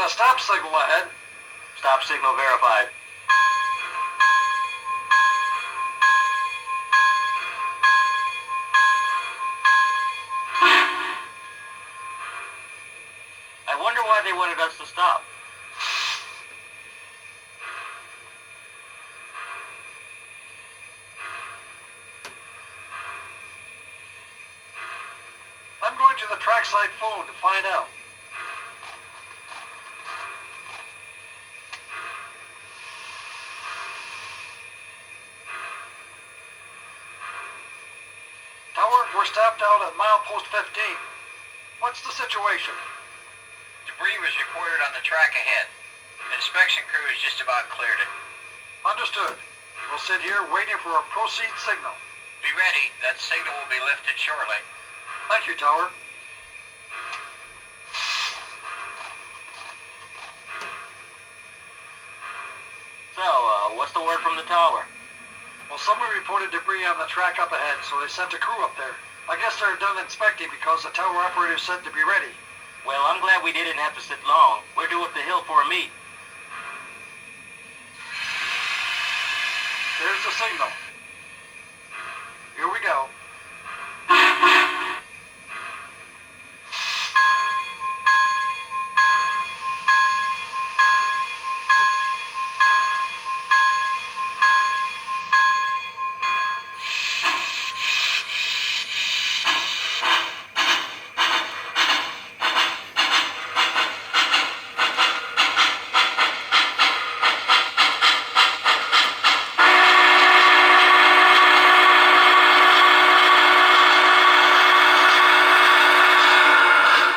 a stop signal ahead. Stop signal verified. I wonder why they wanted us to stop. I'm going to the trackside phone to find out. Tower, we're stopped out at milepost 15. What's the situation? Debris was reported on the track ahead. Inspection crew has just about cleared it. Understood. We'll sit here waiting for a proceed signal. Be ready. That signal will be lifted shortly. Thank you, Tower. So, what's the word from the tower? Well, someone reported debris on the track up ahead, so they sent a crew up there. I guess they're done inspecting because the tower operator said to be ready. Well, I'm glad we didn't have to sit long. We're due up the hill for a meet. There's the signal.